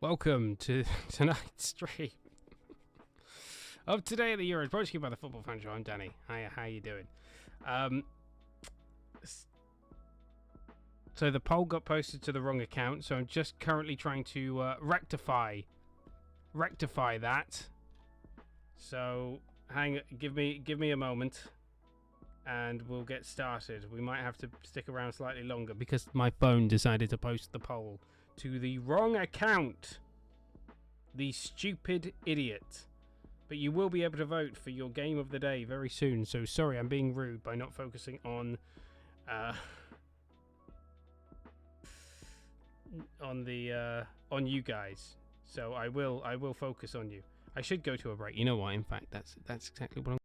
Welcome to tonight's stream of Today at the Euros, brought to you by the Football Fan Show. I'm Danny. Hiya, how you doing? So the poll got posted to the wrong account, so I'm just currently trying to rectify that. So give me a moment, and we'll get started. We might have to stick around slightly longer because my phone decided to post the poll to the wrong account. The stupid idiot. But you will be able to vote for your game of the day very soon. So sorry, I'm being rude by not focusing on on you guys. So I will focus on you. I should go to a break. You know what? In fact, that's exactly what I'm.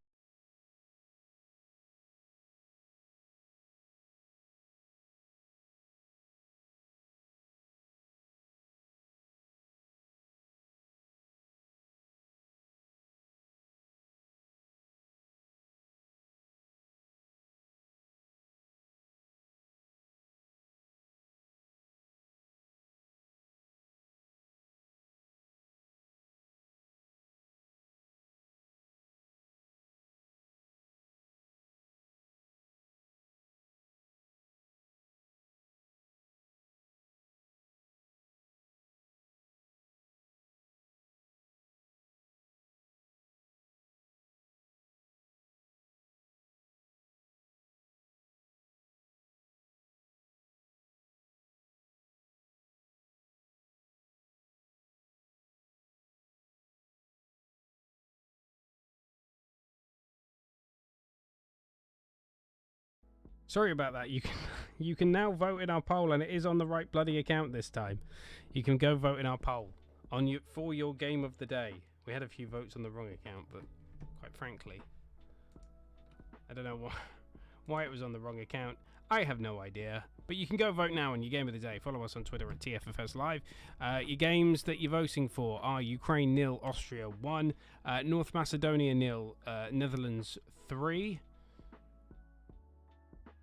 Sorry about that. You can now vote in our poll, and it is on the right bloody account this time. You can go vote in our poll for your game of the day. We had a few votes on the wrong account, but quite frankly, I don't know why it was on the wrong account. I have no idea. But you can go vote now on your game of the day. Follow us on Twitter at TFFS Live. Your games that you're voting for are Ukraine 0, Austria 1, North Macedonia 0, Netherlands 3.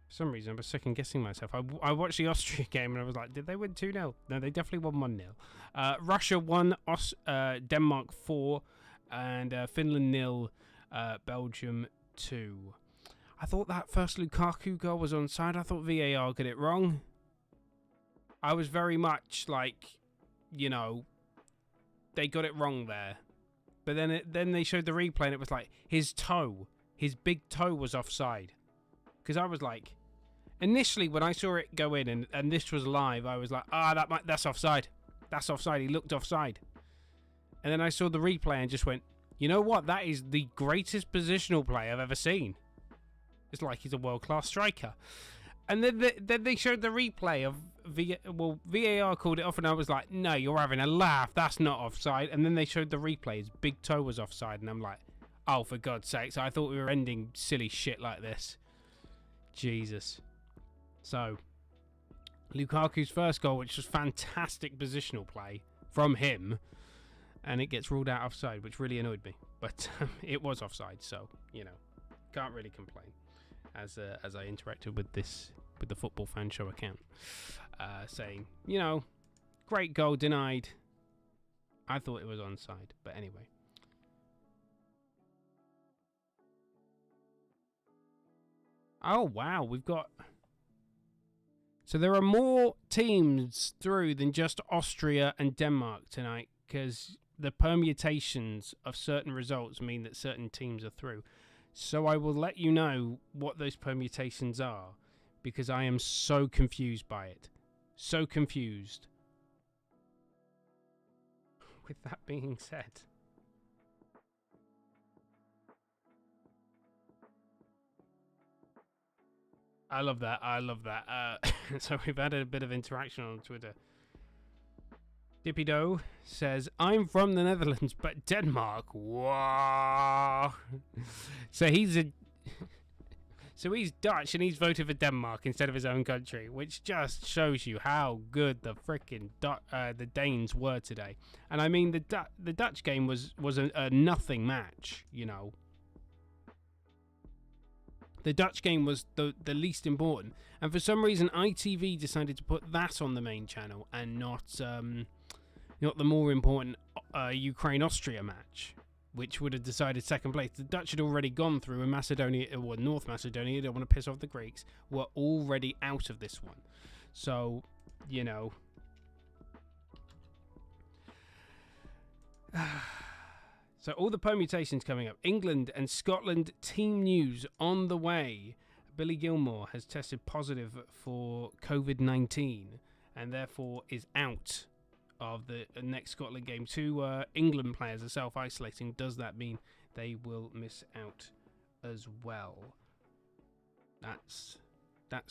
For some reason, I was second guessing myself. I watched the Austria game and I was like, did they win 2-0? No, they definitely won 1-0. Russia 1, Denmark 4, and Finland 0, Belgium 2. I thought that first Lukaku goal was onside. I thought VAR got it wrong. I was very much like, they got it wrong there. But then they showed the replay and it was like his big toe was offside. Because I was like, initially when I saw it go in and this was live, I was like, that's offside. That's offside. He looked offside. And then I saw the replay and just went, you know what? That is the greatest positional play I've ever seen. It's like he's a world-class striker. And then they showed the replay of VAR called it off, and I was like, no, you're having a laugh. That's not offside. And then they showed the replay. His big toe was offside, and I'm like, oh, for God's sakes. I thought we were ending silly shit like this. Jesus. So, Lukaku's first goal, which was fantastic positional play from him, and it gets ruled out offside, which really annoyed me. But it was offside, so, can't really complain. As I interacted with the Football Fan Show account, saying, great goal, denied. I thought it was onside, but anyway. Oh wow, we've got. So there are more teams through than just Austria and Denmark tonight, because the permutations of certain results mean that certain teams are through. So I will let you know what those permutations are, because I am so confused by it. So confused. With that being said. I love that. So we've had a bit of interaction on Twitter. Dippy Doe says, I'm from the Netherlands, but Denmark. Wow. So he's Dutch and he's voted for Denmark instead of his own country, which just shows you how good the freaking the Danes were today. And I mean, the Dutch game was a nothing match, The Dutch game was the least important. And for some reason, ITV decided to put that on the main channel and not the more important Ukraine-Austria match, which would have decided second place. The Dutch had already gone through, and Macedonia, or North Macedonia, don't want to piss off the Greeks, were already out of this one. So, you know. So all the permutations coming up. England and Scotland team news on the way. Billy Gilmore has tested positive for COVID-19 and therefore is out of the next Scotland game. Two England players are self-isolating. Does that mean they will miss out as well? That's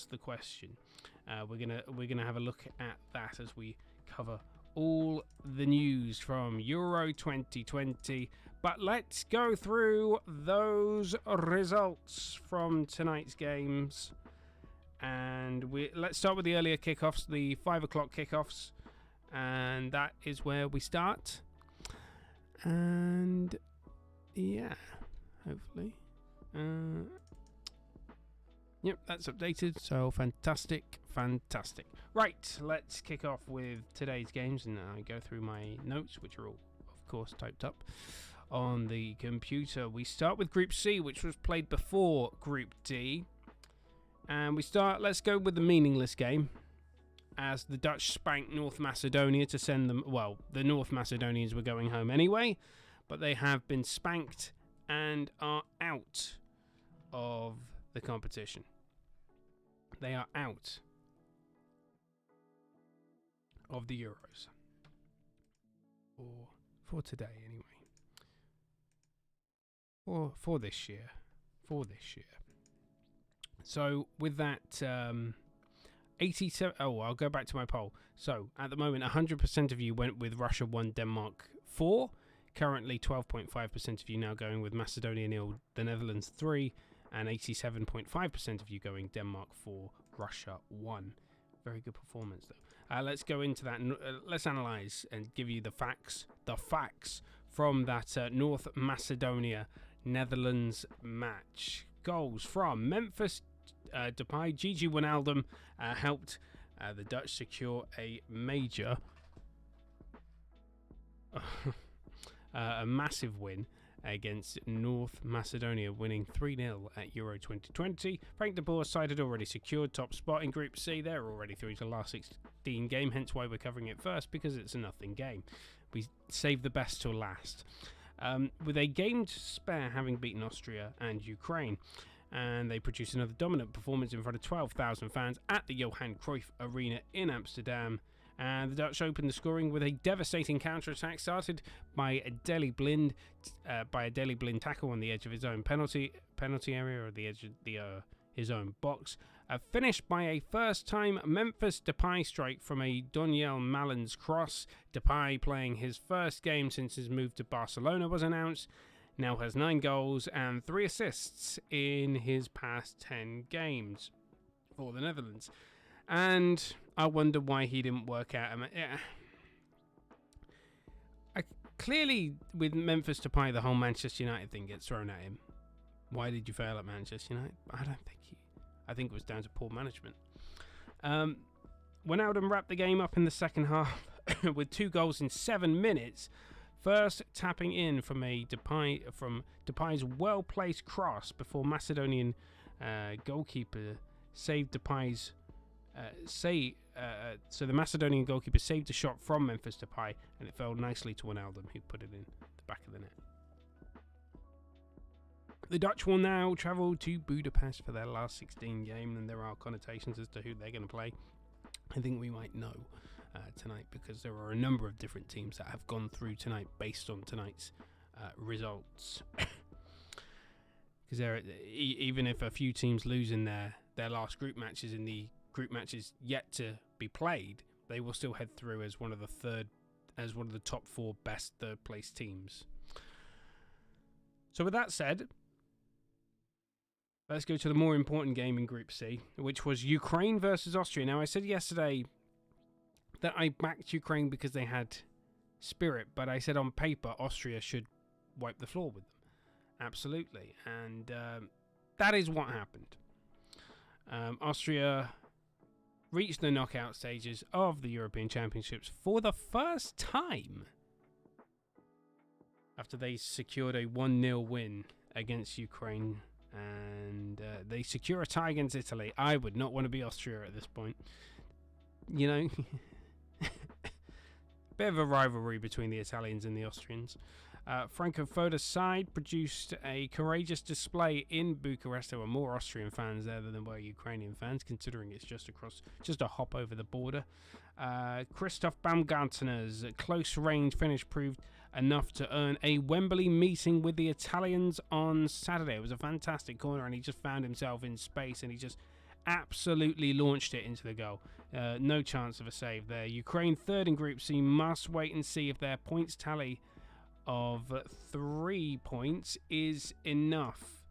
the question. We're gonna have a look at that as we cover all the news from Euro 2020. But let's go through those results from tonight's games. And let's start with the earlier kickoffs, the 5 o'clock kickoffs. And that is where we start. And yeah, hopefully. Yep, that's updated. So fantastic. Right, let's kick off with today's games. And I go through my notes, which are all, of course, typed up on the computer. We start with Group C, which was played before Group D. And let's go with the meaningless game, as the Dutch spanked North Macedonia to send them, well, the North Macedonians were going home anyway, but they have been spanked and are out of the competition. They are out of the Euros. For today, anyway. For this year. So, with that, 87... Oh, I'll go back to my poll. So, at the moment, 100% of you went with Russia 1, Denmark 4. Currently, 12.5% of you now going with Macedonia 0, the Netherlands 3. And 87.5% of you going Denmark 4, Russia 1. Very good performance, though. Let's go into that. Let's analyse and give you the facts. The facts from that North Macedonia Netherlands match. Goals from Memphis Depay. Gigi Wijnaldum helped the Dutch secure a major, a massive win against North Macedonia, winning 3-0 at Euro 2020. Frank de Boer's side had already secured top spot in Group C. They're already through to the last 16 game, hence why we're covering it first, because it's a nothing game. We saved the best till last. With a game to spare, having beaten Austria and Ukraine. And they produced another dominant performance in front of 12,000 fans at the Johan Cruyff Arena in Amsterdam. And the Dutch opened the scoring with a devastating counter-attack, started by a Deli Blind tackle on the edge of his own penalty area, or the edge of his own box. Finished by a first-time Memphis Depay strike from a Doniel Malins cross. Depay, playing his first game since his move to Barcelona was announced, now has 9 goals and 3 assists in his past 10 games for the Netherlands. And I wonder why he didn't work out. Clearly, with Memphis Depay, the whole Manchester United thing gets thrown at him. Why did you fail at Manchester United? I think it was down to poor management. Wijnaldum wrapped the game up in the second half with 2 goals in 7 minutes. First tapping in from Depay's well-placed cross before Macedonian goalkeeper saved Depay's. So the Macedonian goalkeeper saved a shot from Memphis Depay, and it fell nicely to Wijnaldum, who put it in the back of the net. The Dutch will now travel to Budapest for their last 16 game, and there are connotations as to who they're going to play. I think we might know tonight, because there are a number of different teams that have gone through tonight based on tonight's results. Because even if a few teams lose in their last group matches, in the group matches yet to be played, they will still head through as one of the top 4 best third place teams. So with that said, let's go to the more important game in Group C, which was Ukraine versus Austria. Now, I said yesterday that I backed Ukraine because they had spirit, but I said on paper Austria should wipe the floor with them. Absolutely. And that is what happened. Austria reached the knockout stages of the European Championships for the first time after they secured a 1-0 win against Ukraine, and they secure a tie against Italy. I would not want to be Austria at this point. You know, bit of a rivalry between the Italians and the Austrians. Franco Foda's side produced a courageous display in Bucharest. There were more Austrian fans there than there were Ukrainian fans, considering it's just a hop over the border. Christoph Baumgartner's close-range finish proved enough to earn a Wembley meeting with the Italians on Saturday. It was a fantastic corner, and he just found himself in space, and he just absolutely launched it into the goal. No chance of a save there. Ukraine third in Group C must wait and see if their points tally of 3 points is enough.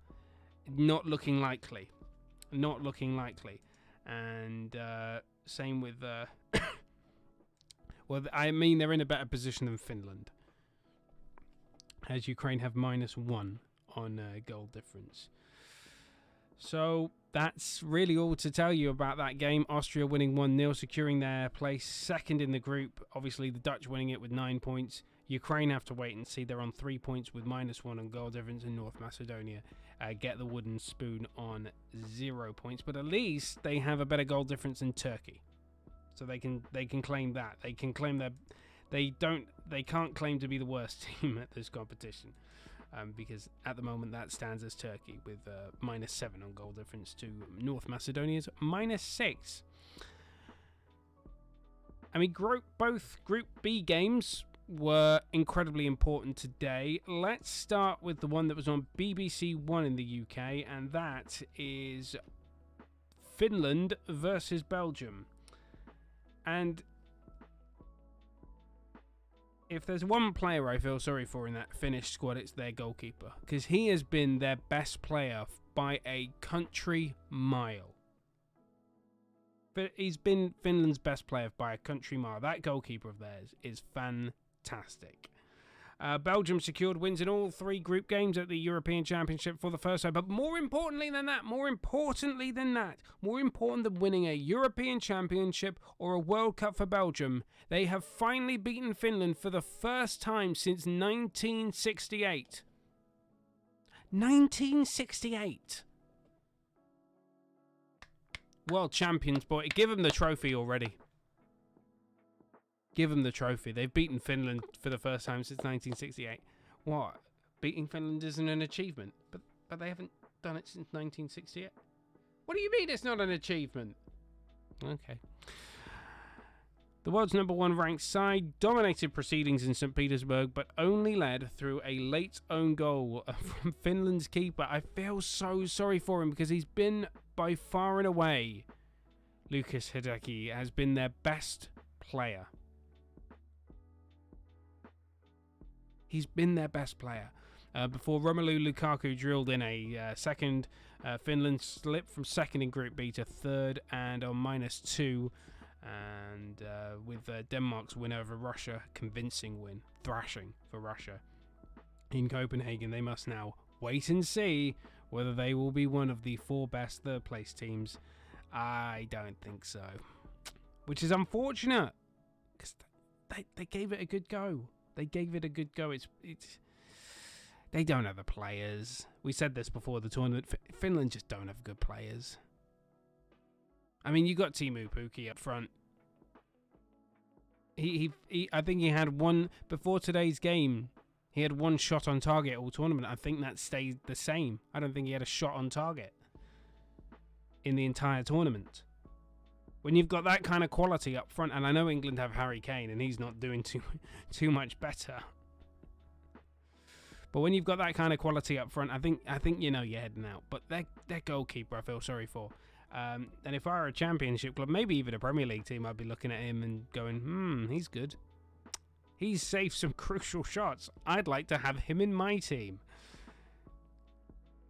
Not looking likely. Not looking likely. And same with... well, I mean, they're in a better position than Finland, as Ukraine have -1 on goal difference. So that's really all to tell you about that game. Austria winning 1-0, securing their place second in the group. Obviously, the Dutch winning it with 9 points. Ukraine have to wait and see. They're on 3 points with -1 on goal difference. In North Macedonia get the wooden spoon on 0 points. But at least they have a better goal difference than Turkey, so they can claim that. They can claim that they can't claim to be the worst team at this competition, because at the moment that stands as Turkey with -7 on goal difference to North Macedonia's -6. I mean, both Group B games were incredibly important today. Let's start with the one that was on BBC One in the UK, and that is Finland versus Belgium. And if there's one player I feel sorry for in that Finnish squad, it's their goalkeeper, because he has been their best player by a country mile. But he's been Finland's best player by a country mile. That goalkeeper of theirs is fantastic. Belgium secured wins in all 3 group games at the European Championship for the first time. But more important than winning a European Championship or a World Cup for Belgium, they have finally beaten Finland for the first time since 1968. 1968! World champions, boy. Give them the trophy already. Give them the trophy. They've beaten Finland for the first time since 1968. What? Beating Finland isn't an achievement? But they haven't done it since 1968? What do you mean it's not an achievement? Okay. The world's #1 ranked side dominated proceedings in St. Petersburg, but only led through a late own goal from Finland's keeper. I feel so sorry for him, because he's been by far and away, Lukas Hideki has been their best player. He's been their best player. Before Romelu Lukaku drilled in a second, Finland slipped from second in Group B to third and on -2. And with Denmark's win over Russia, convincing win, thrashing for Russia in Copenhagen, they must now wait and see whether they will be one of the 4 best third-place teams. I don't think so, which is unfortunate, because they gave it a good go. They gave it a good go. It's they don't have the players. We said this before the tournament. Finland just don't have good players. I mean, you got Teemu Pukki up front. I think he had one before today's game. He had 1 shot on target all tournament. I think that stayed the same. I don't think he had a shot on target in the entire tournament. When you've got that kind of quality up front, and I know England have Harry Kane, and he's not doing too much better. But when you've got that kind of quality up front, I think you know you're heading out. But their goalkeeper, I feel sorry for. And if I were a Championship club, maybe even a Premier League team, I'd be looking at him and going, he's good. He's saved some crucial shots. I'd like to have him in my team.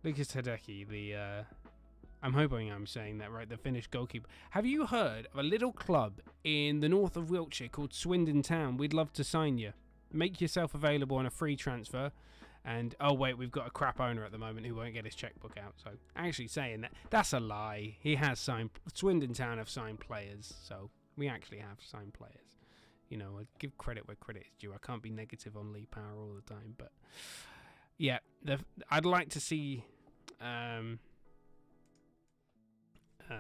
Lukas Hideki, I'm hoping I'm saying that right, the Finnish goalkeeper. Have you heard of a little club in the north of Wiltshire called Swindon Town? We'd love to sign you. Make yourself available on a free transfer. And oh wait, we've got a crap owner at the moment who won't get his checkbook out. So actually saying that's a lie. He has signed. Swindon Town have signed players, so we actually have signed players. You know, I give credit where credit is due. I can't be negative on Lee Power all the time, but yeah, I'd like to see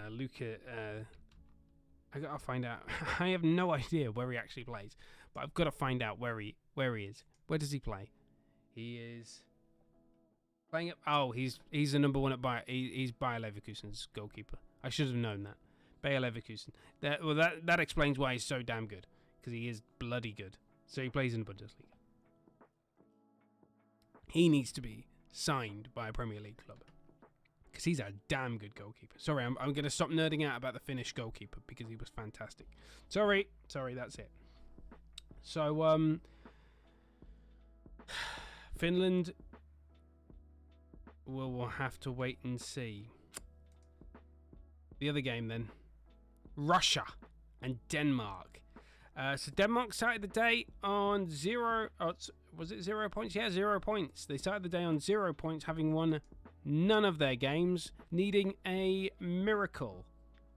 Luca. I gotta find out. I have no idea where he actually plays, but I've got to find out where he is. Where does he play? He is playing at. Oh, he's the number one at Bayer. He's Bayer Leverkusen's goalkeeper. I should have known that. Bayer Leverkusen. That explains why he's so damn good, because he is bloody good. So he plays in the Bundesliga. He needs to be signed by a Premier League club, because he's a damn good goalkeeper. Sorry, I'm going to stop nerding out about the Finnish goalkeeper because he was fantastic. Sorry, that's it. So, Finland, we'll have to wait and see. The other game then, Russia and Denmark. So Denmark started the day on 0. Oh, was it 0 points? Yeah, 0 points. They started the day on 0 points, having won none of their games, needing a miracle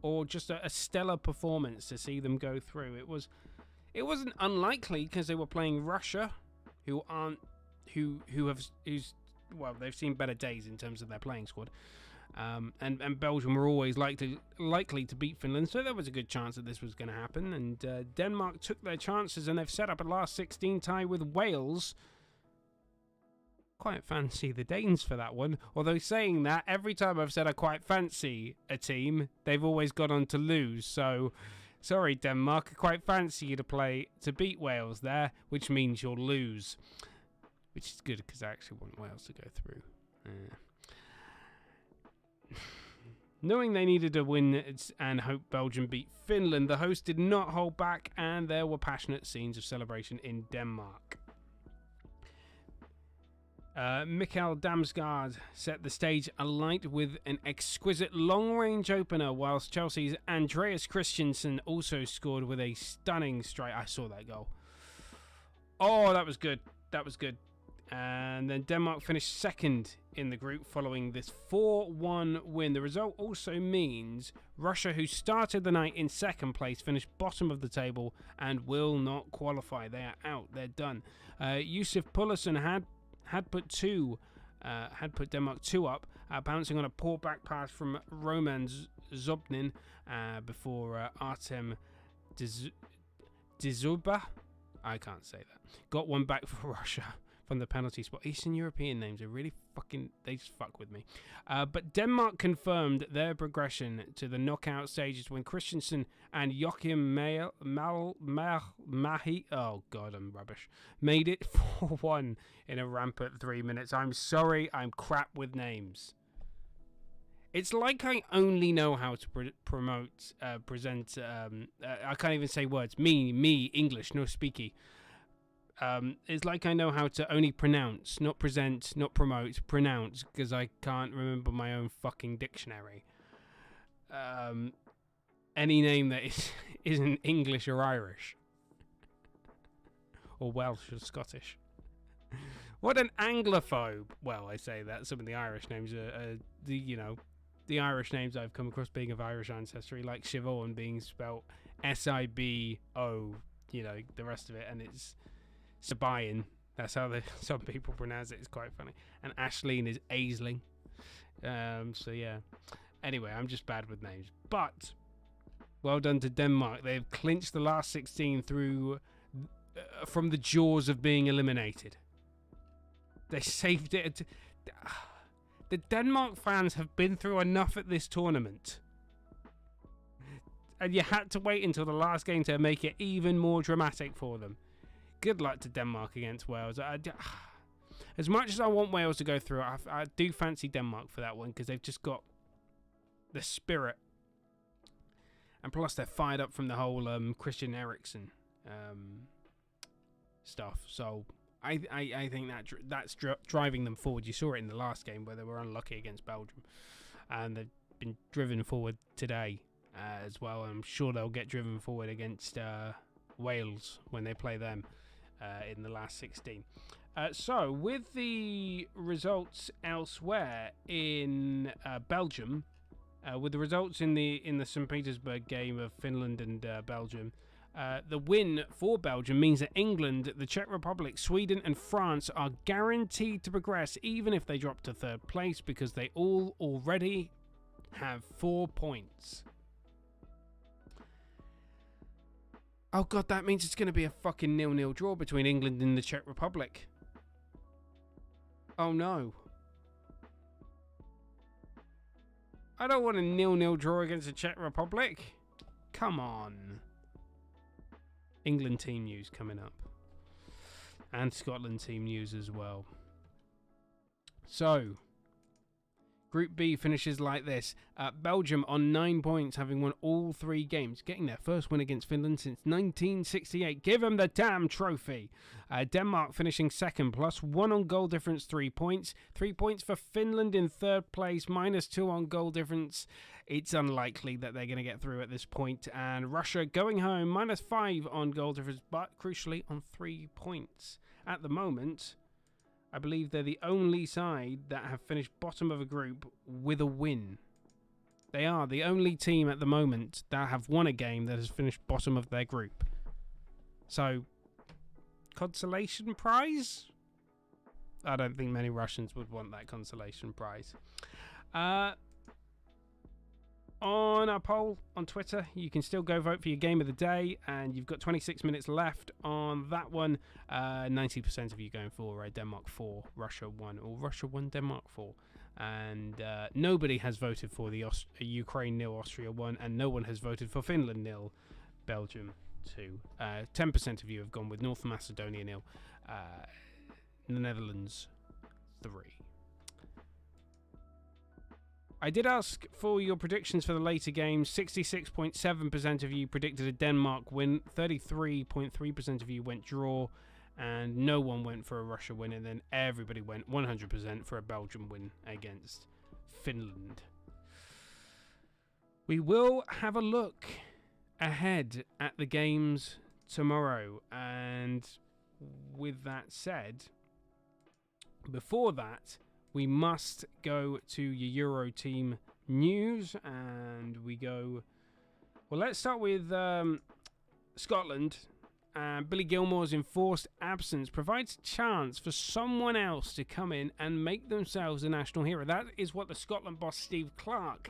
or just a stellar performance to see them go through. It wasn't unlikely because they were playing Russia, they've seen better days in terms of their playing squad. And Belgium were always likely to beat Finland, so there was a good chance that this was going to happen. And Denmark took their chances, and they've set up a last 16 tie with Wales. Quite fancy the Danes for that one. Although saying that, every time I've said I quite fancy a team, they've always gone on to lose. So, sorry Denmark, I quite fancy you to beat Wales there, which means you'll lose. Which is good, because I actually want Wales to go through. Knowing they needed a win and hope Belgium beat Finland, the hosts did not hold back, and there were passionate scenes of celebration in Denmark. Mikael Damsgaard set the stage alight with an exquisite long-range opener, whilst Chelsea's Andreas Christensen also scored with a stunning strike. I saw that goal. Oh, that was good. And then Denmark finished second in the group following this 4-1 win. The result also means Russia, who started the night in second place, finished bottom of the table and will not qualify. They are out. They're done. Yusuf Pullison had put Denmark 2 up, bouncing on a poor back pass from Roman Zobnin before Artem Dziuba, I can't say that, got one back for Russia from the penalty spot. Eastern European names are really they just fuck with me. But Denmark confirmed their progression to the knockout stages when Christensen and Joachim Mahi, oh god, I'm rubbish, made it 4-1 in a rampant 3 minutes. I'm sorry, I'm crap with names. It's like I only know how to present, I can't even say words. Me, English, no speaky. It's like I know how to only pronounce, not present, not promote, pronounce, because I can't remember my own fucking dictionary. Any name that isn't English or Irish. Or Welsh or Scottish. What an Anglophobe. Well, I say that. Some of the Irish names are the Irish names I've come across being of Irish ancestry, like Siobhan being spelt Sibo, the rest of it, and it's Sabayan. That's how some people pronounce it. It's quite funny. And Ashleen is Aisling. So yeah. Anyway, I'm just bad with names. But well done to Denmark. They've clinched the last 16 through from the jaws of being eliminated. They saved it. The Denmark fans have been through enough at this tournament. And you had to wait until the last game to make it even more dramatic for them. Good luck to Denmark against Wales. As much as I want Wales to go through, I do fancy Denmark for that one, because they've just got the spirit. And plus they're fired up from the whole Christian Eriksen stuff. So I think that's driving them forward. You saw it in the last game where they were unlucky against Belgium. And they've been driven forward today as well. I'm sure they'll get driven forward against Wales when they play them in the last 16. So, with the results elsewhere in Belgium, with the results in the St. Petersburg game of Finland and Belgium, the win for Belgium means that England, the Czech Republic, Sweden and France are guaranteed to progress even if they drop to third place because they all already have 4 points. Oh god, that means it's going to be a fucking 0-0 draw between England and the Czech Republic. Oh no. I don't want a 0-0 draw against the Czech Republic. Come on. England team news coming up. And Scotland team news as well. So, Group B finishes like this. Belgium on 9 points, having won all 3 games, getting their first win against Finland since 1968. Give them the damn trophy. Denmark finishing second, +1 on goal difference, 3 points. 3 points for Finland in third place, -2 on goal difference. It's unlikely that they're going to get through at this point. And Russia going home, -5 on goal difference, but crucially on 3 points. At the moment, I believe they're the only side that have finished bottom of a group with a win. They are the only team at the moment that have won a game that has finished bottom of their group. So, consolation prize? I don't think many Russians would want that consolation prize. On our poll on Twitter, you can still go vote for your game of the day, and you've got 26 minutes left on that one. 90% of you going for Denmark 4, Russia 1, or Russia 1, Denmark 4. And nobody has voted for the Ukraine 0, Austria 1, and no one has voted for Finland 0, Belgium 2. 10% of you have gone with North Macedonia 0, the Netherlands 3. I did ask for your predictions for the later games. 66.7% of you predicted a Denmark win. 33.3% of you went draw. And no one went for a Russia win. And then everybody went 100% for a Belgium win against Finland. We will have a look ahead at the games tomorrow. And with that said, before that, we must go to your Euro team news, and we go... Well, let's start with Scotland. Billy Gilmore's enforced absence provides a chance for someone else to come in and make themselves a national hero. That is what the Scotland boss Steve Clarke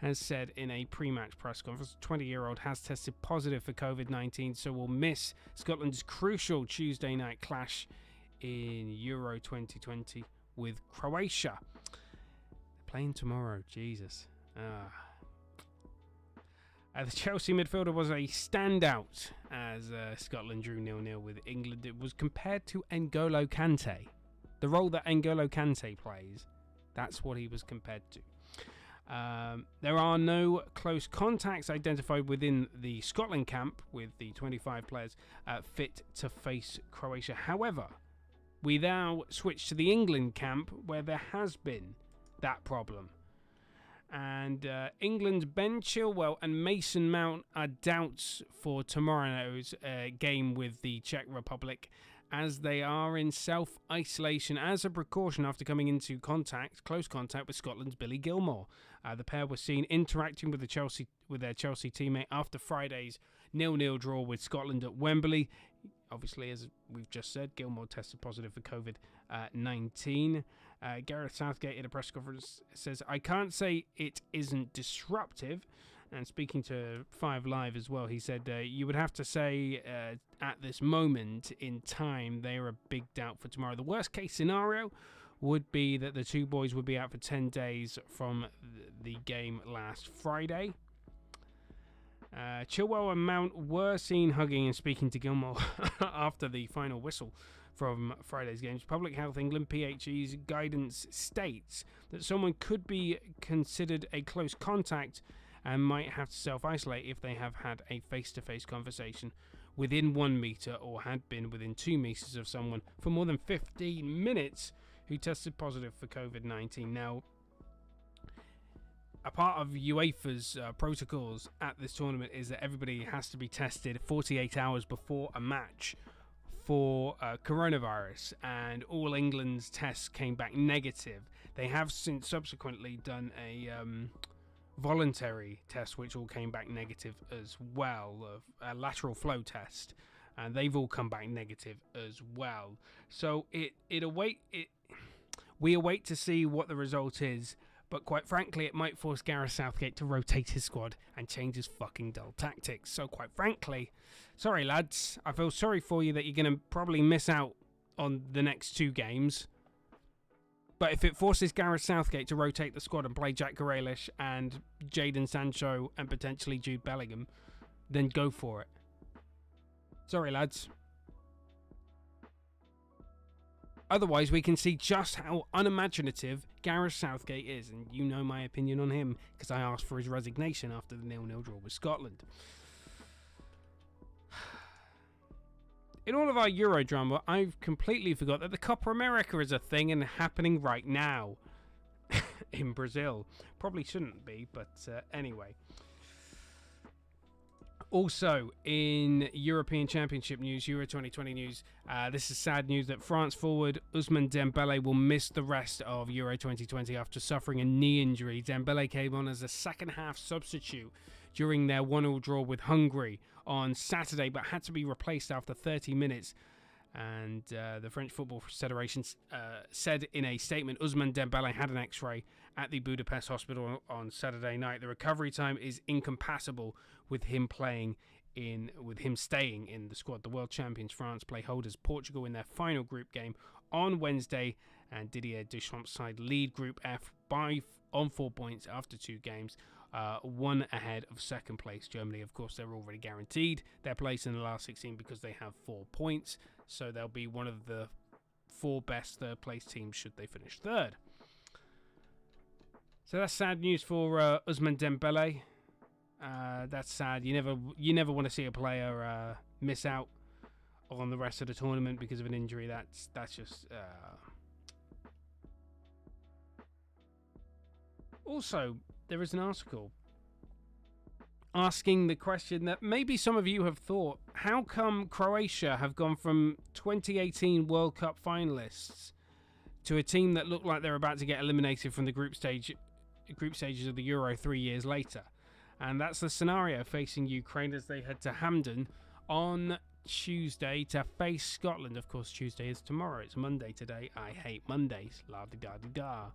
has said in a pre-match press conference. The 20-year-old has tested positive for COVID-19, so will miss Scotland's crucial Tuesday night clash in Euro 2020 with Croatia. They're playing tomorrow. Jesus. The Chelsea midfielder was a standout as Scotland drew 0-0 with England. It was compared to N'Golo Kante. The role that N'Golo Kante plays, that's what he was compared to. There are no close contacts identified within the Scotland camp, with the 25 players fit to face Croatia. However, we now switch to the England camp, where there has been that problem. And England's Ben Chilwell and Mason Mount are doubts for tomorrow's game with the Czech Republic, as they are in self-isolation as a precaution after coming into close contact with Scotland's Billy Gilmore. The pair were seen interacting with their Chelsea teammate after Friday's 0-0 draw with Scotland at Wembley. Obviously, as we've just said, Gilmore tested positive for COVID-19. Gareth Southgate in a press conference says, "I can't say it isn't disruptive." And speaking to 5 Live as well, he said, you would have to say at this moment in time, they are a big doubt for tomorrow. The worst case scenario would be that the two boys would be out for 10 days from the game last Friday. Chilwell and Mount were seen hugging and speaking to Gilmore after the final whistle from Friday's games. Public Health England PHE's guidance states that someone could be considered a close contact and might have to self-isolate if they have had a face-to-face conversation within 1 metre or had been within 2 metres of someone for more than 15 minutes who tested positive for COVID-19. Now, a part of UEFA's protocols at this tournament is that everybody has to be tested 48 hours before a match for coronavirus, and all England's tests came back negative. They have since subsequently done a voluntary test, which all came back negative as well, a lateral flow test, and they've all come back negative as well. So we await to see what the result is. But quite frankly, it might force Gareth Southgate to rotate his squad and change his fucking dull tactics. So quite frankly, sorry lads, I feel sorry for you that you're going to probably miss out on the next 2 games. But if it forces Gareth Southgate to rotate the squad and play Jack Grealish and Jadon Sancho and potentially Jude Bellingham, then go for it. Sorry lads. Otherwise, we can see just how unimaginative Gareth Southgate is, and you know my opinion on him because I asked for his resignation after the 0-0 draw with Scotland. In all of our Euro drama, I've completely forgot that the Copa America is a thing and happening right now in Brazil. Probably shouldn't be, but anyway. Also, in European Championship news, Euro 2020 news, this is sad news that France forward Ousmane Dembele will miss the rest of Euro 2020 after suffering a knee injury. Dembele came on as a second-half substitute during their 1-1 draw with Hungary on Saturday, but had to be replaced after 30 minutes. And the French Football Federation said in a statement, Ousmane Dembele had an X-ray at the Budapest hospital on Saturday night. The recovery time is incompatible with him staying in the squad. The world champions France play holders Portugal in their final group game on Wednesday, and Didier Deschamps' side lead Group F on 4 points after 2 games. 1 ahead of second place Germany. Of course, they're already guaranteed their place in the last 16 because they have 4 points, so they'll be one of the 4 best third place teams should they finish third. So that's sad news for Ousmane Dembele. That's sad. You never want to see a player miss out on the rest of the tournament because of an injury. That's just Also, there is an article asking the question that maybe some of you have thought: how come Croatia have gone from 2018 World Cup finalists to a team that look like they're about to get eliminated from the group stages of the Euro 3 years later? And that's the scenario facing Ukraine as they head to Hamden on Tuesday to face Scotland. Of course, Tuesday is tomorrow. It's Monday today. I hate Mondays. La-di-da-di-da.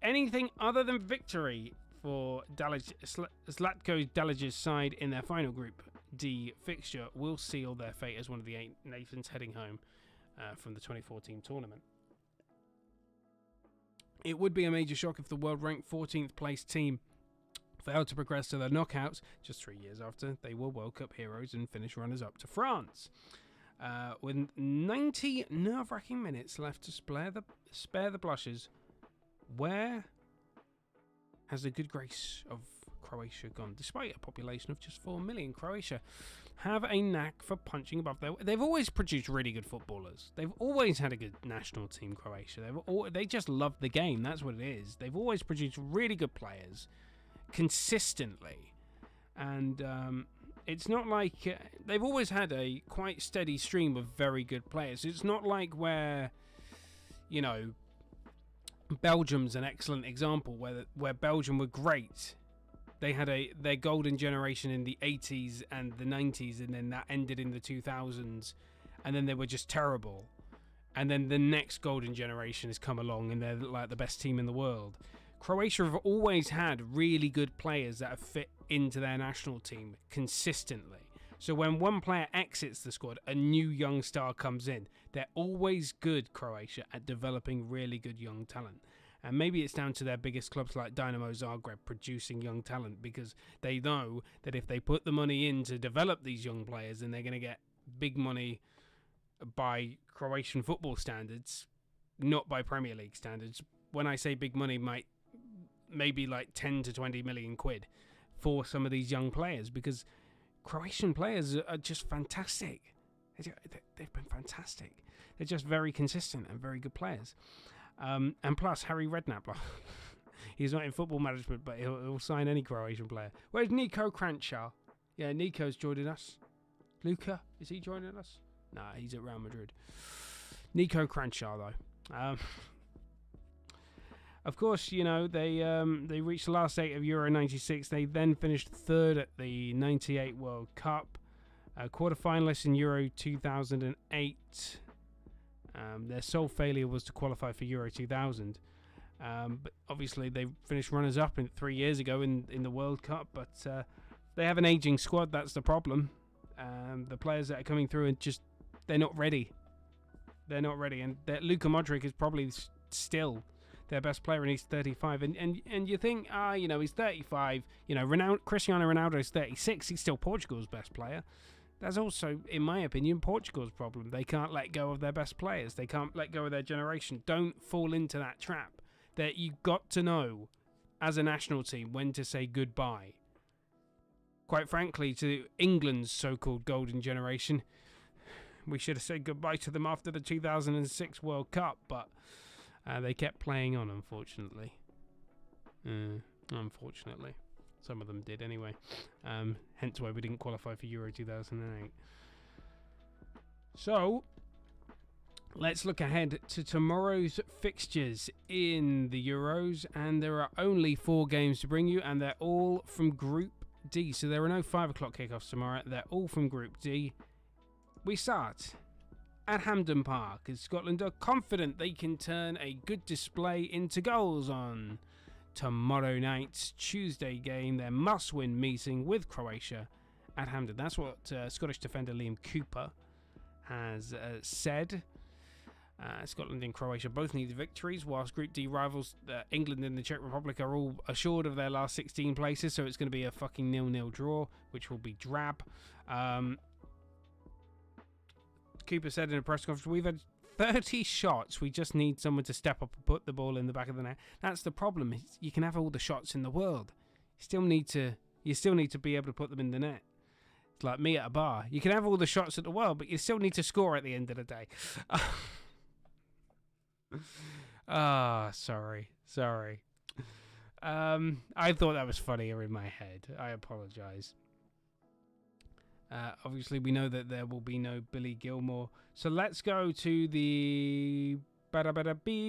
Anything other than victory for Zlatko Dalic's side in their final Group D fixture will seal their fate as one of the 8 nations heading home from the 2014 tournament. It would be a major shock if the world-ranked 14th place team failed to progress to the knockouts just 3 years after they were World Cup heroes and finished runners-up to France. With 90 nerve-wracking minutes left to spare the blushes, where has the good grace of Croatia gone? Despite a population of just 4 million, Croatia have a knack for punching above their... They've always produced really good footballers. They've always had a good national team, Croatia. They just love the game. That's what it is. They've always produced really good players consistently. And it's not like... they've always had a quite steady stream of very good players. It's not like where, you know... Belgium's an excellent example where Belgium were great. They had their golden generation in the 80s and the 90s, and then that ended in the 2000s, and then they were just terrible. And then the next golden generation has come along and they're like the best team in the world. Croatia have always had really good players that have fit into their national team consistently. So when one player exits the squad, a new young star comes in. They're always good, Croatia, at developing really good young talent. And maybe it's down to their biggest clubs like Dynamo Zagreb producing young talent, because they know that if they put the money in to develop these young players, then they're going to get big money by Croatian football standards, not by Premier League standards. When I say big money, maybe like 10 to 20 million quid for some of these young players, because Croatian players are just fantastic. They've been fantastic. They're just very consistent and very good players. And plus, Harry Redknapp, he's not in football management, but he'll sign any Croatian player. Where's Nico Kranjčar? Yeah, Nico's joining us. Luka, is he joining us? Nah, he's at Real Madrid. Nico Cranshaw, though. Of course, you know, they reached the last 8 of Euro 96. They then finished third at the 98 World Cup. Quarterfinalists in Euro 2008. Their sole failure was to qualify for Euro 2000. But obviously they finished runners-up 3 years ago in the World Cup. But they have an aging squad, that's the problem. The players that are coming through are just, they're not ready. They're not ready. And Luka Modric is probably still their best player, and he's 35. And you think, you know, he's 35. You know, Cristiano Ronaldo is 36. He's still Portugal's best player. That's also, in my opinion, Portugal's problem. They can't let go of their best players. They can't let go of their generation. Don't fall into that trap. That you've got to know, as a national team, when to say goodbye. Quite frankly, to England's so-called golden generation, we should have said goodbye to them after the 2006 World Cup, but they kept playing on, unfortunately. Unfortunately. Some of them did anyway. Hence why we didn't qualify for Euro 2008. So, let's look ahead to tomorrow's fixtures in the Euros. And there are only 4 games to bring you, and they're all from Group D. So there are no 5 o'clock kickoffs tomorrow. They're all from Group D. We start at Hampden Park, as Scotland are confident they can turn a good display into goals on tomorrow night's Tuesday game, their must-win meeting with Croatia at Hampden. That's what Scottish defender Liam Cooper has said. Scotland and Croatia both need victories, whilst Group D rivals England and the Czech Republic are all assured of their last 16 places, so it's going to be a fucking 0-0 draw, which will be drab. Cooper said in a press conference, we've had 30 shots. We just need someone to step up and put the ball in the back of the net. That's the problem. You can have all the shots in the world. You still need to be able to put them in the net. It's like me at a bar. You can have all the shots at the world, but you still need to score at the end of the day. Sorry. I thought that was funnier in my head. I apologise. Obviously, we know that there will be no Billy Gilmore. So let's go to the Statman,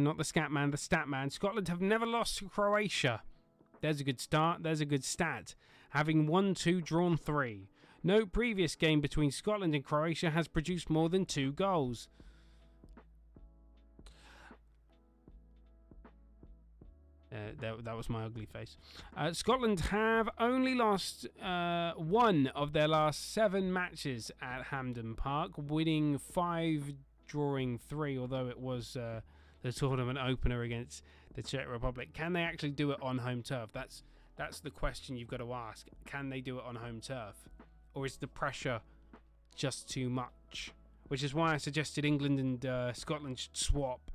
not the Scatman, the Statman. Scotland have never lost to Croatia. There's a good start. There's a good stat. Having won 2, drawn 3. No previous game between Scotland and Croatia has produced more than 2 goals. That was my ugly face. Scotland have only lost 1 of their last 7 matches at Hampden Park, winning 5, drawing 3, although it was the tournament opener against the Czech Republic. Can they actually do it on home turf? That's the question you've got to ask. Can they do it on home turf? Or is the pressure just too much? Which is why I suggested England and Scotland should swap.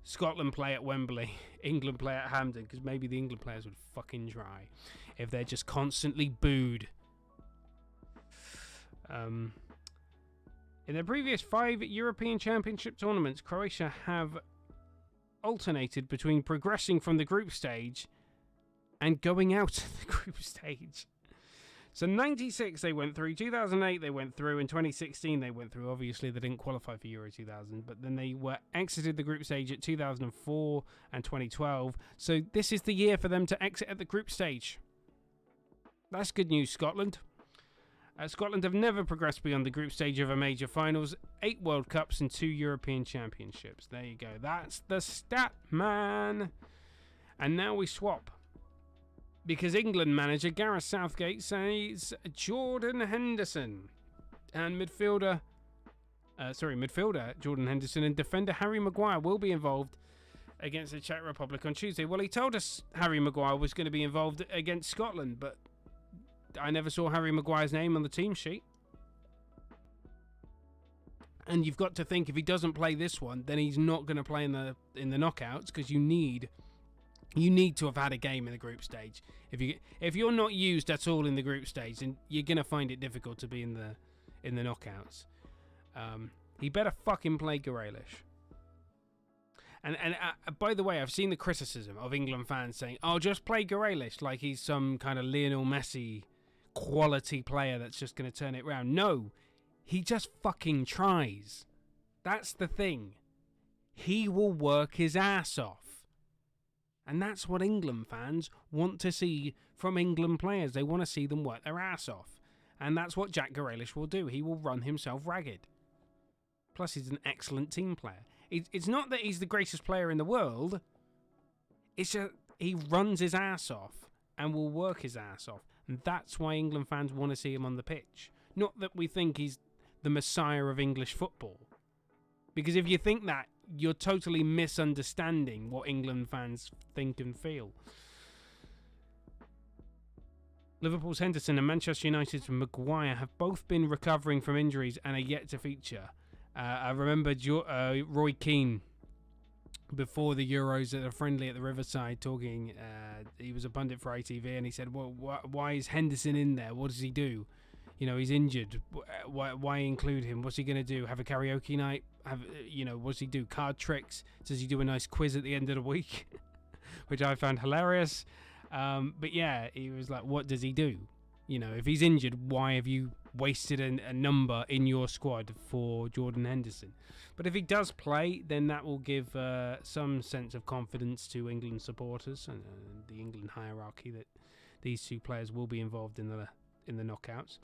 Scotland play at Wembley, England play at Hampden, because maybe the England players would fucking try if they're just constantly booed. In their previous 5 European Championship tournaments, Croatia have alternated between progressing from the group stage and going out of the group stage. So 96 they went through, 2008 they went through, in 2016 they went through. Obviously they didn't qualify for Euro 2000, but then they were exited the group stage at 2004 and 2012. So this is the year for them to exit at the group stage. That's good news, Scotland. Scotland have never progressed beyond the group stage of a major finals, 8 World Cups and 2 European Championships. There you go. That's the stat, man. And now we swap. Because England manager Gareth Southgate says Jordan Henderson and midfielder Jordan Henderson and defender Harry Maguire will be involved against the Czech Republic on Tuesday. Well, he told us Harry Maguire was going to be involved against Scotland, but I never saw Harry Maguire's name on the team sheet. And you've got to think, if he doesn't play this one, then he's not going to play in the knockouts, because you need to have had a game in the group stage. If you're not used at all in the group stage, then you're gonna find it difficult to be in the knockouts. He better fucking play Grealish. And by the way, I've seen the criticism of England fans saying, "Oh, just play Grealish like he's some kind of Lionel Messi quality player that's just going to turn it around. No, he just fucking tries. That's the thing. He will work his ass off. And that's what England fans want to see from England players. They want to see them work their ass off. And that's what Jack Grealish will do. He will run himself ragged. Plus, he's an excellent team player. It's not that he's the greatest player in the world. It's just he runs his ass off and will work his ass off. And that's why England fans want to see him on the pitch. Not that we think he's the messiah of English football. Because if you think that, you're totally misunderstanding what England fans think and feel. Liverpool's Henderson and Manchester United's Maguire have both been recovering from injuries and are yet to feature. I remember Roy Keane before the Euros at a friendly at the Riverside talking. He was a pundit for ITV and he said, well, why is Henderson in there? What does he do? You know, he's injured. Why include him? What's he going to do? Have a karaoke night? What's he do? Card tricks? Does he do a nice quiz at the end of the week? Which I found hilarious. But yeah, he was like, what does he do? You know, if he's injured, why have you wasted a number in your squad for Jordan Henderson? But if he does play, then that will give some sense of confidence to England supporters and the England hierarchy that these two players will be involved in the knockouts.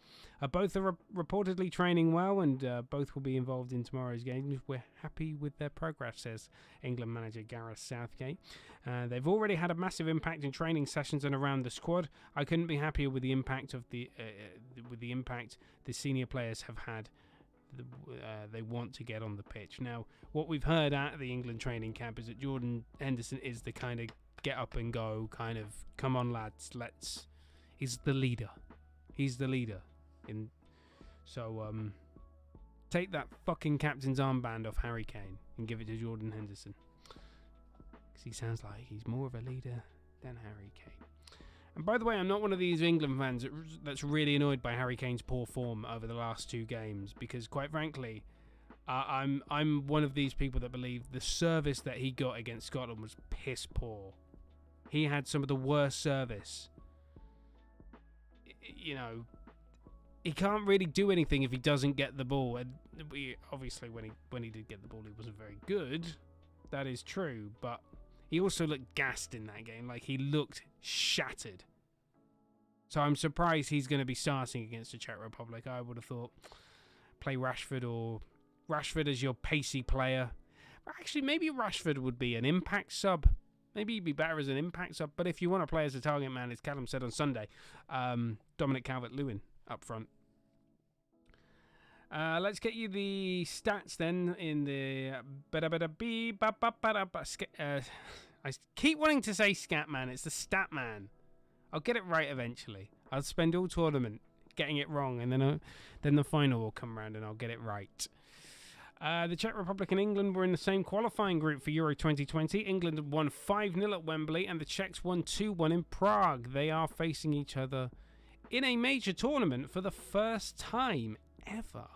Both are reportedly training well and both will be involved in tomorrow's games. We're happy with their progress, says England manager Gareth Southgate. They've already had a massive impact in training sessions and around the squad. I couldn't be happier with the impact of the senior players have had. They want to get on the pitch. Now, what we've heard at the England training camp is that Jordan Henderson is the kind of get up and go kind of, come on lads, he's the leader. He's the leader. So take that fucking captain's armband off Harry Kane and give it to Jordan Henderson. Because he sounds like he's more of a leader than Harry Kane. And by the way, I'm not one of these England fans that's really annoyed by Harry Kane's poor form over the last two games. Because quite frankly, I'm one of these people that believe the service that he got against Scotland was piss poor. He had some of the worst service. You know, he can't really do anything if he doesn't get the ball. And obviously, when he did get the ball, he wasn't very good. That is true, but he also looked gassed in that game. Like, he looked shattered. So I'm surprised he's going to be starting against the Czech Republic. I would have thought play Rashford as your pacey player. Actually, maybe Rashford would be an impact sub. Maybe he'd be better as an impact sub. But if you want to play as a target man, as Callum said on Sunday, Dominic Calvert-Lewin up front. Let's get you the stats then in the... I keep wanting to say Scatman. It's the Statman. I'll get it right eventually. I'll spend all tournament getting it wrong, and then the final will come around and I'll get it right. The Czech Republic and England were in the same qualifying group for Euro 2020. England won 5-0 at Wembley and the Czechs won 2-1 in Prague. They are facing each other in a major tournament for the first time ever.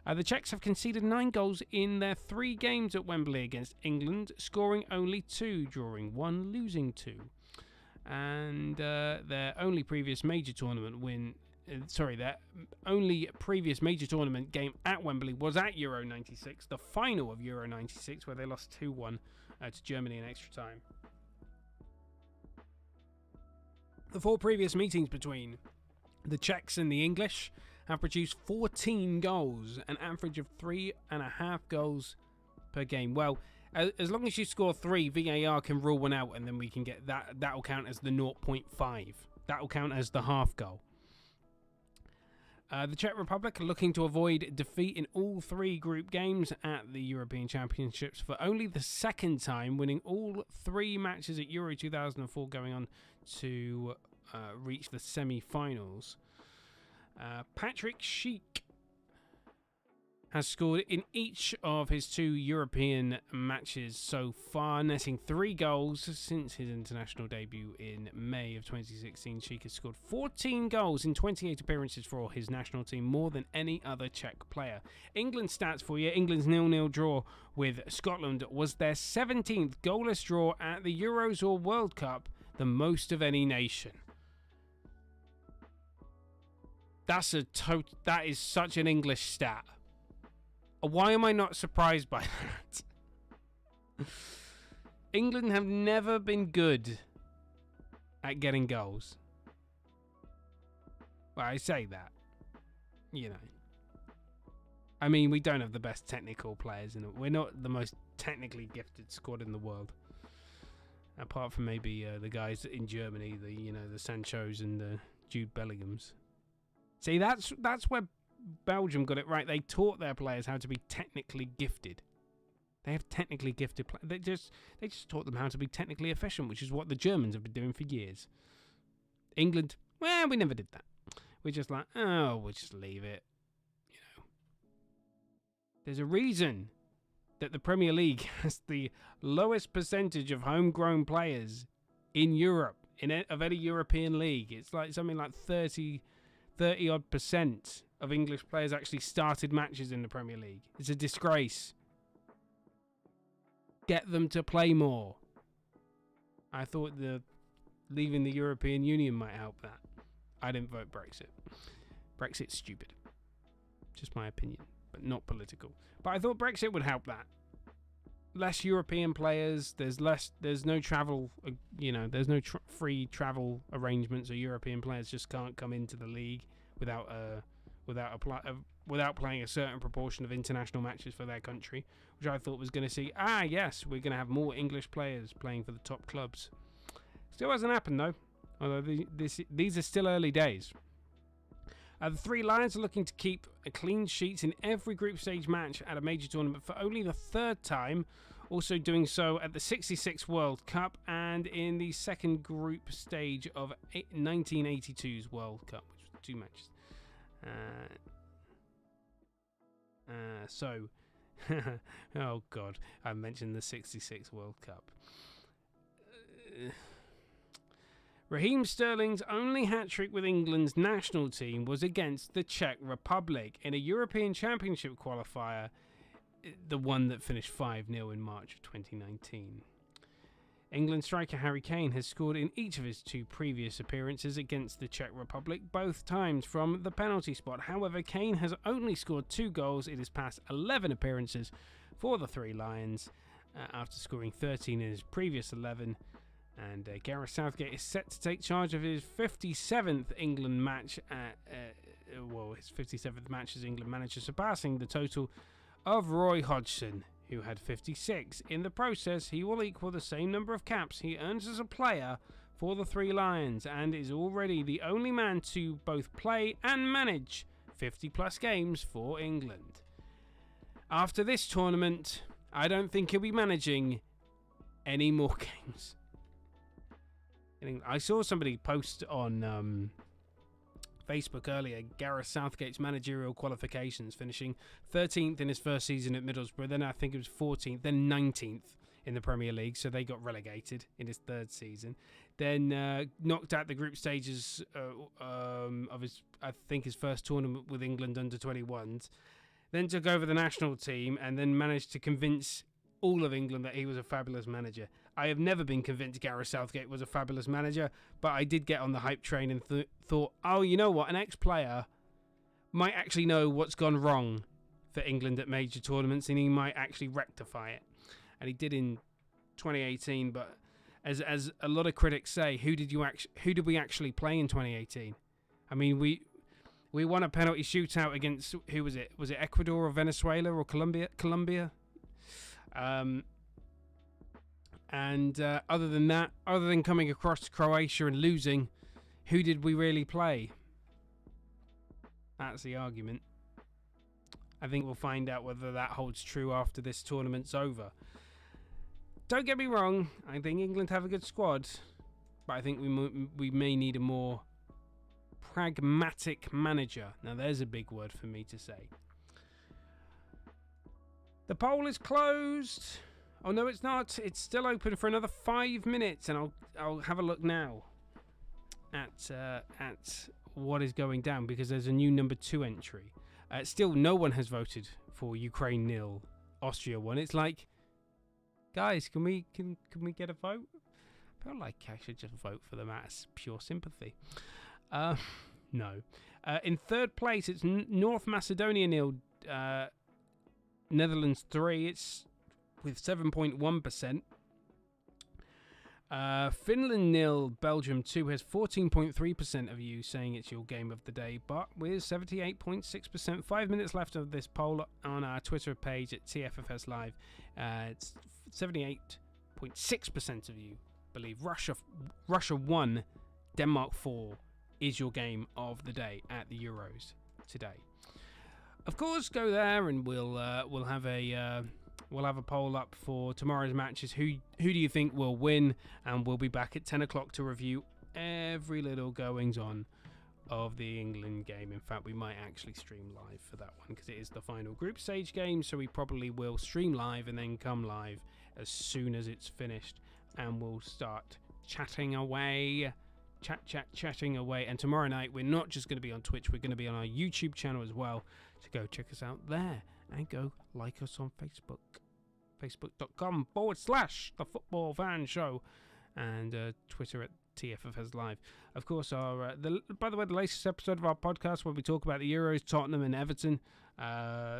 The Czechs have conceded 9 goals in their 3 games at Wembley against England, scoring only 2, drawing 1, losing 2. And their only previous major tournament their only previous major tournament game at Wembley was at Euro 96, the final of Euro 96, where they lost 2-1 to Germany in extra time. The 4 previous meetings between the Czechs and the English have produced 14 goals, an average of 3.5 goals per game. Well, as long as you score 3, VAR can rule one out, and then we can get that. That'll count as the 0.5. That'll count as the half goal. The Czech Republic are looking to avoid defeat in all 3 group games at the European Championships for only the second time, winning all 3 matches at Euro 2004, going on to reach the semi-finals. Patrick Schick has scored in each of his 2 European matches so far, netting 3 goals since his international debut in May of 2016. Schick has scored 14 goals in 28 appearances for his national team, more than any other Czech player. England stats for you. England's 0-0 draw with Scotland was their 17th goalless draw at the Euros or World Cup, the most of any nation. That is such an English stat. Why am I not surprised by that? England have never been good at getting goals. Well, I say that, you know. I mean, we don't have the best technical players, and we're not the most technically gifted squad in the world. Apart from maybe the guys in Germany, the Sanchos and the Jude Bellinghams. See, that's where Belgium got it right. They taught their players how to be technically gifted. They have technically gifted players. They just taught them how to be technically efficient, which is what the Germans have been doing for years. England, well, we never did that. We're just like, oh, we'll just leave it. You know, there's a reason that the Premier League has the lowest percentage of homegrown players in Europe, of any European league. It's like something like 30 odd percent of English players actually started matches in the Premier League. It's a disgrace. Get them to play more. I thought leaving the European Union might help that. I didn't vote Brexit. Brexit's stupid. Just my opinion, but not political. But I thought Brexit would help that. Less European players. There's no travel. There's no free travel arrangements. So European players just can't come into the league without playing a certain proportion of international matches for their country, which I thought was going to see. Yes, we're going to have more English players playing for the top clubs. Still hasn't happened though. Although these are still early days. The Three Lions are looking to keep a clean sheet in every group stage match at a major tournament for only the third time, also doing so at the 66 World Cup and in the second group stage of 1982's World Cup, which was 2 matches. Oh God, I mentioned the 66 World Cup. Raheem Sterling's only hat-trick with England's national team was against the Czech Republic in a European Championship qualifier, the one that finished 5-0 in March of 2019. England striker Harry Kane has scored in each of his 2 previous appearances against the Czech Republic, both times from the penalty spot. However, Kane has only scored 2 goals in his past 11 appearances for the Three Lions, after scoring 13 in his previous 11. And Gareth Southgate is set to take charge of his 57th England match, his 57th match as England manager, surpassing the total of Roy Hodgson, who had 56. In the process, he will equal the same number of caps he earns as a player for the Three Lions, and is already the only man to both play and manage 50-plus games for England. After this tournament, I don't think he'll be managing any more games. I saw somebody post on Facebook earlier Gareth Southgate's managerial qualifications, finishing 13th in his first season at Middlesbrough, then I think it was 14th, then 19th in the Premier League, so they got relegated in his third season. Then knocked out the group stages of his first tournament with England under 21s, then took over the national team and then managed to convince all of England that he was a fabulous manager. I have never been convinced Gareth Southgate was a fabulous manager, but I did get on the hype train and thought, oh, you know what, an ex-player might actually know what's gone wrong for England at major tournaments, and he might actually rectify it. And he did in 2018, but as a lot of critics say, who did we actually play in 2018? I mean, we won a penalty shootout against, who was it? Was it Ecuador or Venezuela or Colombia? Other than that, other than coming across to Croatia and losing, who did we really play? That's the argument. I think we'll find out whether that holds true after this tournament's over. Don't get me wrong, I think England have a good squad, but I think we may need a more pragmatic manager. Now there's a big word for me to say. The poll is closed. Oh no, it's not. It's still open for another 5 minutes, and I'll have a look now at what is going down, because there's a new number 2 entry. Still, no one has voted for Ukraine 0, Austria 1. It's like, guys, can we get a vote? I feel like I should just vote for them out of pure sympathy. No. In third place, it's North Macedonia 0, Netherlands 3. It's with 7.1%. Finland 0, Belgium 2 has 14.3% of you saying it's your game of the day, but with 78.6%. 5 minutes left of this poll on our Twitter page at TFFS Live. It's 78.6% of you believe Russia 1, Denmark 4 is your game of the day at the Euros today. Of course, go there and we'll have a poll up for tomorrow's matches. Who do you think will win? And we'll be back at 10 o'clock to review every little goings on of the England game. In fact, we might actually stream live for that one because it is the final group stage game. So we probably will stream live and then come live as soon as it's finished, and we'll start chatting away. Chatting away. And tomorrow night, we're not just going to be on Twitch, we're going to be on our YouTube channel as well. So go check us out there and go like us on Facebook. Facebook.com/The Football Fan Show, and Twitter at TFFS Live. Of course, by the way, the latest episode of our podcast where we talk about the Euros, Tottenham and Everton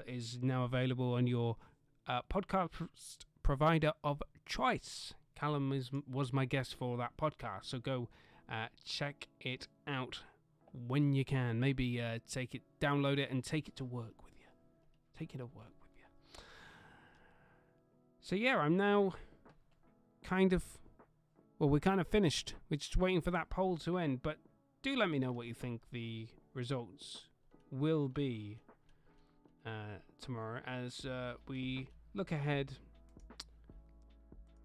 is now available on your podcast provider of choice. Callum was my guest for that podcast, so go check it out when you can. Maybe download it and take it to work with you. So yeah, I'm now we're kind of finished. We're just waiting for that poll to end, but do let me know what you think the results will be tomorrow as we look ahead.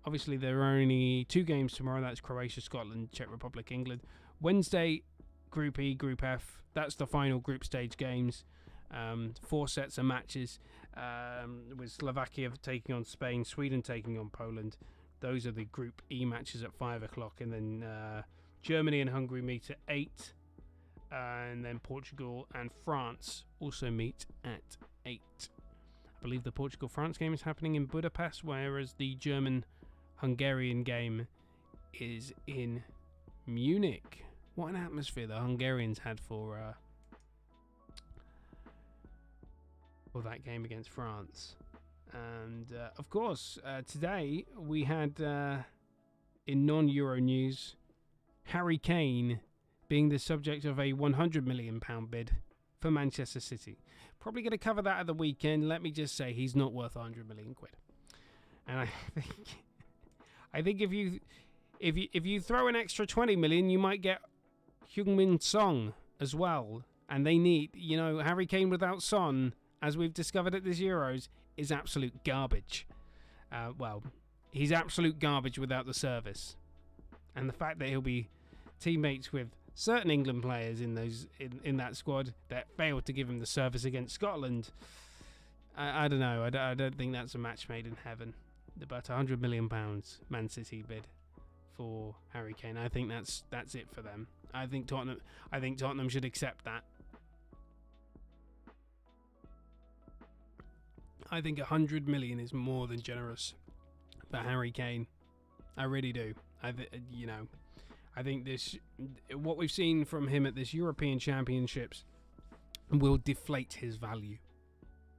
Obviously, there are only 2 games tomorrow. That's Croatia, Scotland, Czech Republic, England. Wednesday, Group E, Group F. That's the final group stage games. 4 sets of matches with Slovakia taking on Spain, Sweden taking on Poland. Those are the Group E matches at 5 o'clock. And then Germany and Hungary meet at 8. And then Portugal and France also meet at 8. I believe the Portugal-France game is happening in Budapest, whereas the German-Hungarian game is in Munich. What an atmosphere the Hungarians had for that game against France. And of course, today we had in non-Euro news, Harry Kane being the subject of a £100 million bid for Manchester City. Probably going to cover that at the weekend. Let me just say he's not worth 100 million quid. And I think if you throw an extra 20 million, you might get Heung-min Son as well. And they need, Harry Kane without Son, as we've discovered at this Euros, is absolute garbage. He's absolute garbage without the service. And the fact that he'll be teammates with certain England players in that squad that failed to give him the service against Scotland, I don't know. I don't think that's a match made in heaven. About £100 million Man City bid for Harry Kane. I think that's it for them. I think Tottenham should accept that. I think 100 million is more than generous for Harry Kane. I really do. I think what we've seen from him at this European Championships will deflate his value.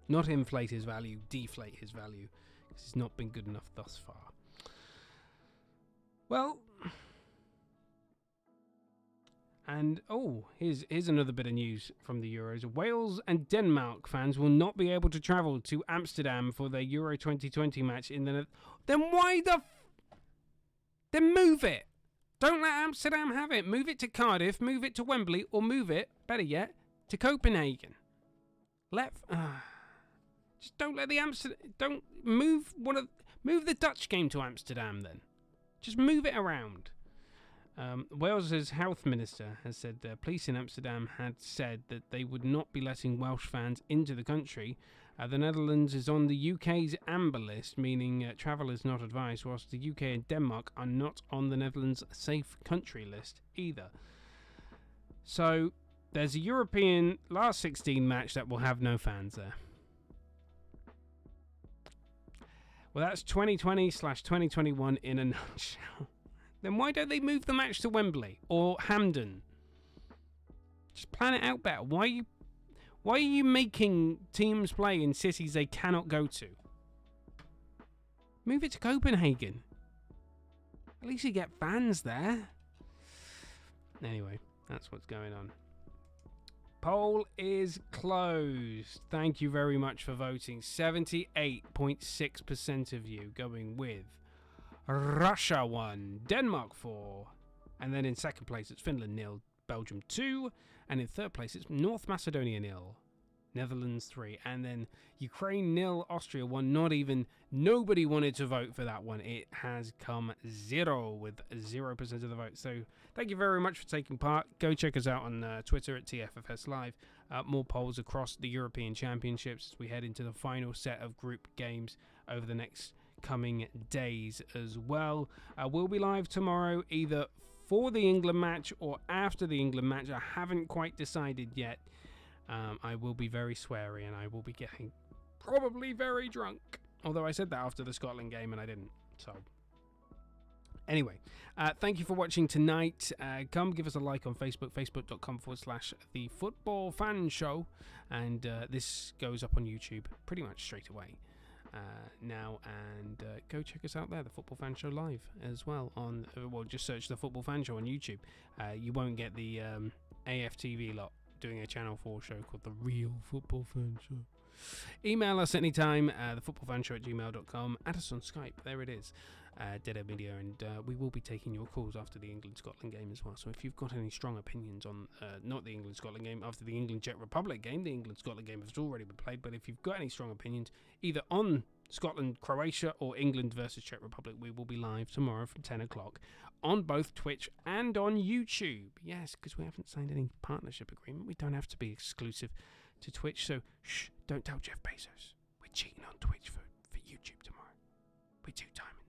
Not inflate his value, deflate his value. Because he's not been good enough thus far. Well, and here's another bit of news from the Euros. Wales and Denmark fans will not be able to travel to Amsterdam for their Euro 2020 match in the... Then why Then move it! Don't let Amsterdam have it. Move it to Cardiff, move it to Wembley, or move it, better yet, to Copenhagen. Just don't let don't move the Dutch game to Amsterdam then. Just move it around. Wales's health minister has said police in Amsterdam had said that they would not be letting Welsh fans into the country. The Netherlands is on the UK's amber list, meaning travel is not advised, whilst the UK and Denmark are not on the Netherlands' safe country list either. So there's a European last 16 match that will have no fans there. Well, that's 2020/2021 in a nutshell. Then why don't they move the match to Wembley or Hampden? Just plan it out better. Why are you making teams play in cities they cannot go to? Move it to Copenhagen. At least you get fans there. Anyway, that's what's going on. Poll is closed. Thank you very much for voting. 78.6% of you going with Russia 1, Denmark 4. And then in second place, it's Finland 0, Belgium 2. And in third place, it's North Macedonia 0, Netherlands 3. And then Ukraine 0, Austria 1. Nobody wanted to vote for that one. It has come 0 with 0% of the vote. So thank you very much for taking part. Go check us out on Twitter at TFFS Live. More polls across the European Championships as we head into the final set of group games over the next coming days as well. We'll be live tomorrow either for the England match or after the England match. I haven't quite decided yet. I will be very sweary and I will be getting probably very drunk. Although I said that after the Scotland game and I didn't. So anyway, thank you for watching tonight. Come give us a like on Facebook, facebook.com/The Football Fan Show. And this goes up on YouTube pretty much straight away now. And go check us out there, The Football Fan Show Live as well. Well, just search The Football Fan Show on YouTube. You won't get the AFTV lot doing a Channel 4 show called The Real Football Fan Show. Email us anytime, thefootballfanshow@gmail.com. Add us on Skype, there it is, Dead Air Media, and we will be taking your calls after the England-Scotland game as well. So if you've got any strong opinions on, not the England-Scotland game, after the England-Czech Republic game, the England-Scotland game has already been played, but if you've got any strong opinions, either on Scotland-Croatia or England versus Czech Republic, we will be live tomorrow from 10 o'clock on both Twitch and on YouTube. Yes, because we haven't signed any partnership agreement. We don't have to be exclusive to Twitch, so shh, don't tell Jeff Bezos. We're cheating on Twitch for YouTube tomorrow. We're 2 timing.